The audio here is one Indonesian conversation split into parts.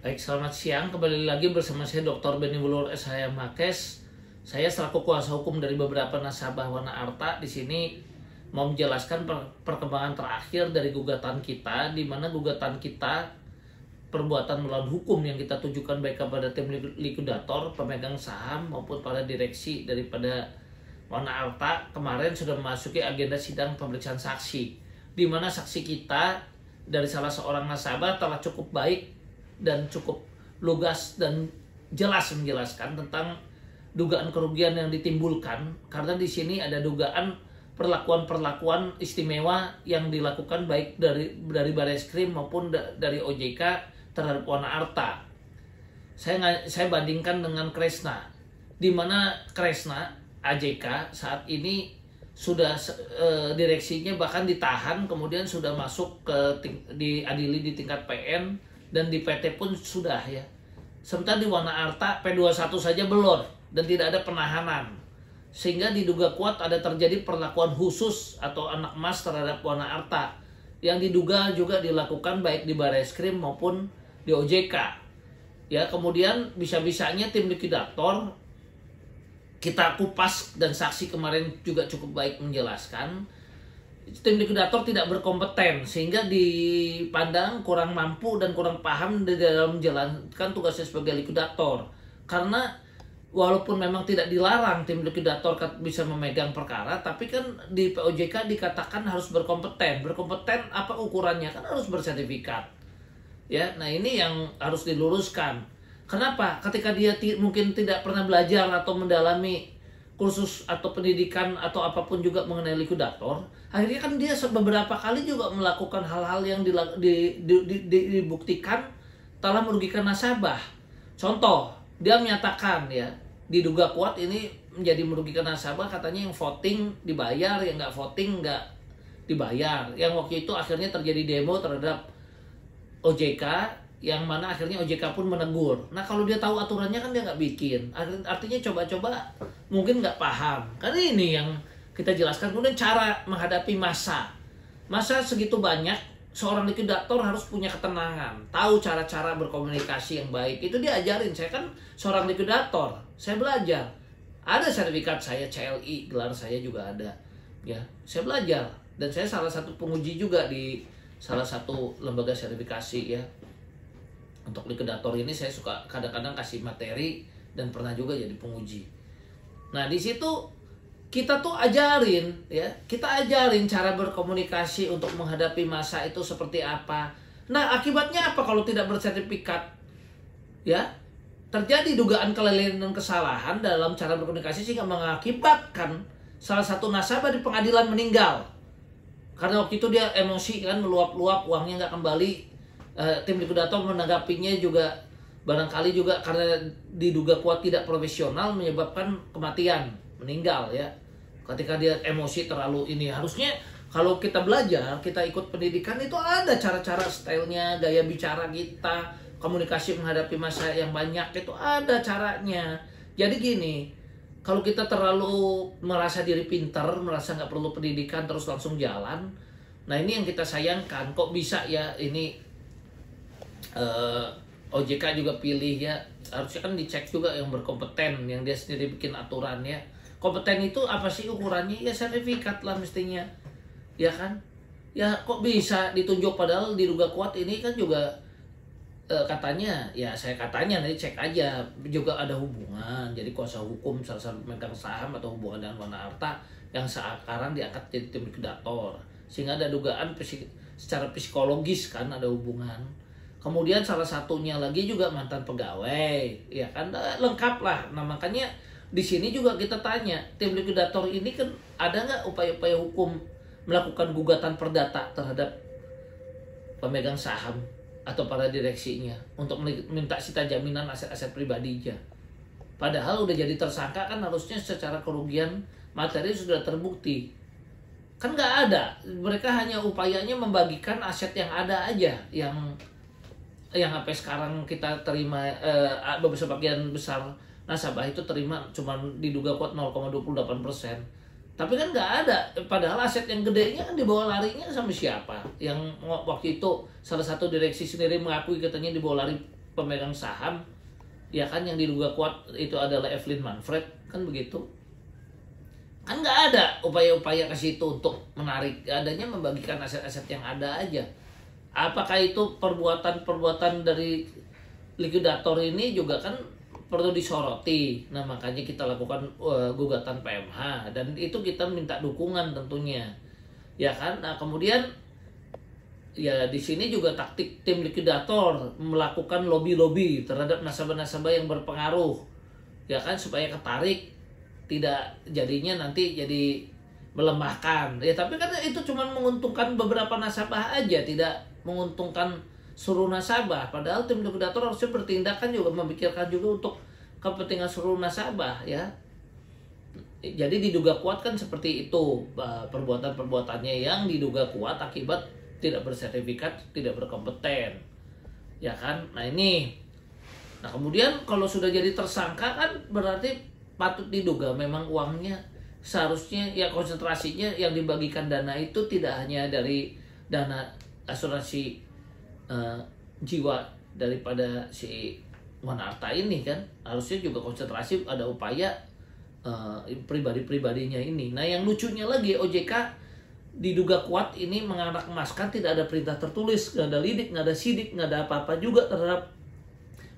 Baik, selamat siang. Kembali lagi bersama saya Dr. Benny Wulur SH Makes. Saya selaku kuasa hukum dari beberapa nasabah Wana Arta di sini mau menjelaskan perkembangan terakhir dari gugatan kita, di mana gugatan kita perbuatan melawan hukum yang kita tujukan baik kepada tim likuidator, pemegang saham maupun para direksi daripada Wana Arta kemarin sudah memasuki agenda sidang pemeriksaan saksi, di mana saksi kita dari salah seorang nasabah telah cukup baik dan cukup lugas dan jelas menjelaskan tentang dugaan kerugian yang ditimbulkan, karena di sini ada dugaan perlakuan istimewa yang dilakukan baik dari Bareskrim maupun dari OJK terhadap Wana Arta. Saya bandingkan dengan Kresna, di mana Kresna AJK saat ini sudah direksinya bahkan ditahan, kemudian sudah masuk diadili di tingkat PN dan di PT pun sudah ya. Sementara di Wana Arta P21 saja belum dan tidak ada penahanan. Sehingga diduga kuat ada terjadi perlakuan khusus atau anak emas terhadap Wana Arta yang diduga juga dilakukan baik di Bareskrim maupun di OJK. Ya, kemudian bisa-bisanya tim likuidator kita kupas dan saksi kemarin juga cukup baik menjelaskan. Tim likuidator tidak berkompeten sehingga dipandang kurang mampu dan kurang paham di dalam menjalankan tugasnya sebagai likuidator. Karena walaupun memang tidak dilarang tim likuidator bisa memegang perkara, tapi kan di POJK dikatakan harus berkompeten. Berkompeten apa ukurannya? Kan harus bersertifikat. Ya, nah ini yang harus diluruskan. Kenapa? Ketika dia mungkin tidak pernah belajar atau mendalami kursus atau pendidikan atau apapun juga mengenai likuidator, akhirnya kan dia beberapa kali juga melakukan hal-hal yang dibuktikan telah merugikan nasabah. Contoh, dia menyatakan ya, diduga kuat ini menjadi merugikan nasabah, katanya yang voting dibayar, yang nggak voting nggak dibayar. Yang waktu itu akhirnya terjadi demo terhadap OJK, yang mana akhirnya OJK pun menegur. Nah, kalau dia tahu aturannya kan dia nggak bikin. Artinya coba-coba mungkin nggak paham. Karena ini yang kita jelaskan. Kemudian cara menghadapi masa segitu banyak, seorang likuidator harus punya ketenangan, tahu cara-cara berkomunikasi yang baik. Itu diajarin. Saya kan seorang likuidator, saya belajar. Ada sertifikat saya CLI, gelar saya juga ada. Ya, saya belajar dan saya salah satu penguji juga di salah satu lembaga sertifikasi ya. Untuk likuidator ini saya suka kadang-kadang kasih materi dan pernah juga jadi penguji. Nah, di situ kita tuh ajarin ya, kita ajarin cara berkomunikasi untuk menghadapi masa itu seperti apa. Nah, akibatnya apa kalau tidak bersertifikat? Ya, terjadi dugaan kelelahan dan kesalahan dalam cara berkomunikasi sehingga mengakibatkan salah satu nasabah di pengadilan meninggal. Karena waktu itu dia emosi kan, meluap-luap, uangnya nggak kembali. Tim likuidator menanggapinya juga barangkali juga karena diduga kuat tidak profesional menyebabkan kematian, meninggal ya. Ketika dia emosi terlalu ini, harusnya kalau kita belajar, kita ikut pendidikan itu ada cara-cara, stylenya, gaya bicara kita, komunikasi menghadapi masa yang banyak itu ada caranya. Jadi gini, kalau kita terlalu merasa diri pintar, merasa nggak perlu pendidikan terus langsung jalan, nah ini yang kita sayangkan. Kok bisa ya ini OJK juga pilih ya, harusnya kan dicek juga yang berkompeten, yang dia sendiri bikin aturannya. Kompeten itu apa sih ukurannya? Ya sertifikat lah mestinya, ya kan? Ya kok bisa ditunjuk padahal diduga kuat ini kan juga katanya, ya saya katanya nanti cek aja juga ada hubungan. Jadi kuasa hukum salah satu pemegang saham atau hubungan dengan Wana Arta yang sekarang diangkat jadi tim likuidator, sehingga ada dugaan secara psikologis kan ada hubungan. Kemudian salah satunya lagi juga mantan pegawai, ya kan, lengkap lah. Nah makanya di sini juga kita tanya, tim likuidator ini kan ada nggak upaya-upaya hukum melakukan gugatan perdata terhadap pemegang saham atau para direksinya untuk minta sita jaminan aset-aset pribadinya. Padahal udah jadi tersangka kan harusnya secara kerugian materi sudah terbukti. Kan nggak ada, mereka hanya upayanya membagikan aset yang ada aja, yang sampai sekarang kita terima sebagian besar nasabah itu terima cuma diduga kuat 0,28%. Tapi kan nggak ada, padahal aset yang gedenya kan dibawa larinya sama siapa? Yang waktu itu salah satu direksi sendiri mengakui katanya dibawa lari pemegang saham, ya kan, yang diduga kuat itu adalah Evelyn Manfred, kan begitu. Kan nggak ada upaya-upaya ke situ untuk menarik, adanya membagikan aset-aset yang ada aja. Apakah itu perbuatan-perbuatan dari likuidator ini juga kan perlu disoroti. Nah, makanya kita lakukan gugatan PMH, dan itu kita minta dukungan tentunya, ya kan. Nah, kemudian ya di sini juga taktik tim likuidator melakukan lobby-lobby terhadap nasabah-nasabah yang berpengaruh, ya kan, supaya ketarik, tidak jadinya nanti jadi melemahkan. Ya tapi kan itu cuma menguntungkan beberapa nasabah aja, tidak menguntungkan seluruh nasabah. Padahal tim likuidator harusnya bertindak kan juga memikirkan juga untuk kepentingan seluruh nasabah, ya. Jadi diduga kuat kan seperti itu perbuatan-perbuatannya, yang diduga kuat akibat tidak bersertifikat, tidak berkompeten, ya kan. Nah ini, nah kemudian kalau sudah jadi tersangka kan berarti patut diduga memang uangnya seharusnya ya konsentrasinya yang dibagikan dana itu tidak hanya dari dana asuransi jiwa daripada si Wana Arta ini kan, harusnya juga konsentrasi ada upaya pribadi-pribadinya ini. Nah yang lucunya lagi, OJK diduga kuat ini menganak-emaskan tidak ada perintah tertulis, nggak ada lidik, nggak ada sidik, nggak ada apa-apa juga terhadap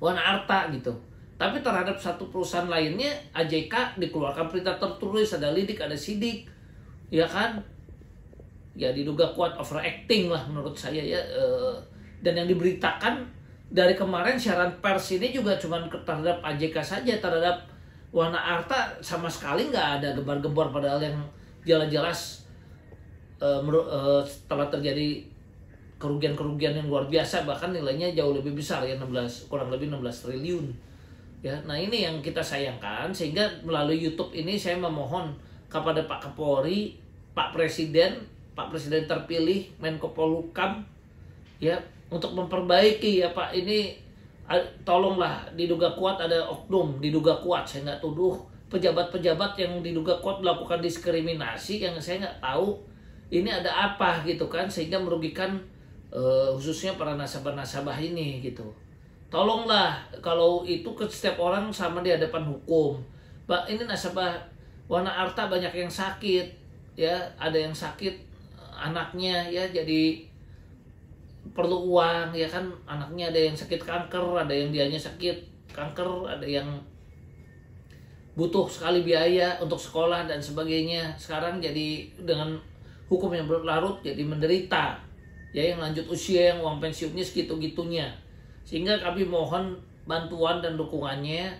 Wana Arta gitu. Tapi terhadap satu perusahaan lainnya, AJK dikeluarkan perintah tertulis, ada lidik, ada sidik, ya kan. Ya diduga kuat overacting lah menurut saya ya. Dan yang diberitakan dari kemarin siaran pers ini juga cuma terhadap AJK saja, terhadap Wana Arta sama sekali nggak ada gembar-gembor, padahal yang jelas-jelas setelah terjadi kerugian-kerugian yang luar biasa, bahkan nilainya jauh lebih besar ya, kurang lebih 16 triliun. Ya, nah ini yang kita sayangkan, sehingga melalui YouTube ini saya memohon kepada Pak Kapolri, Pak Presiden terpilih, Menko Polhukam, ya, untuk memperbaiki ya Pak, ini tolonglah, diduga kuat ada oknum, diduga kuat, saya nggak tuduh pejabat-pejabat yang diduga kuat melakukan diskriminasi yang saya nggak tahu ini ada apa gitu kan, sehingga merugikan khususnya para nasabah-nasabah ini gitu. Tolonglah, kalau itu ke setiap orang sama di hadapan hukum. Pak, ini nasabah Wana Arta banyak yang sakit, ya, ada yang sakit anaknya ya, jadi perlu uang ya kan, anaknya ada yang sakit kanker, ada yang dianya sakit kanker, ada yang butuh sekali biaya untuk sekolah dan sebagainya. Sekarang jadi dengan hukum yang berlarut jadi menderita, ya, yang lanjut usia, yang uang pensiunnya segitu-gitunya. Sehingga kami mohon bantuan dan dukungannya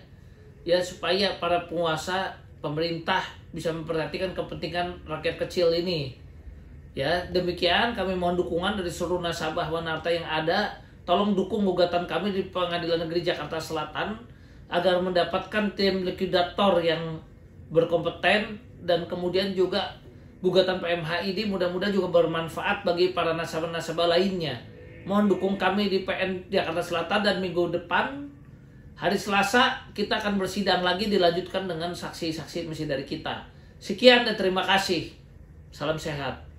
ya, supaya para penguasa, pemerintah bisa memperhatikan kepentingan rakyat kecil ini. Ya, demikian kami mohon dukungan dari seluruh nasabah Wana Arta yang ada. Tolong dukung gugatan kami di Pengadilan Negeri Jakarta Selatan agar mendapatkan tim likuidator yang berkompeten, dan kemudian juga gugatan PMH ini mudah-mudahan juga bermanfaat bagi para nasabah-nasabah lainnya. Mohon dukung kami di PN Jakarta Selatan, dan minggu depan hari Selasa kita akan bersidang lagi, dilanjutkan dengan saksi-saksi misi dari kita. Sekian dan terima kasih. Salam sehat.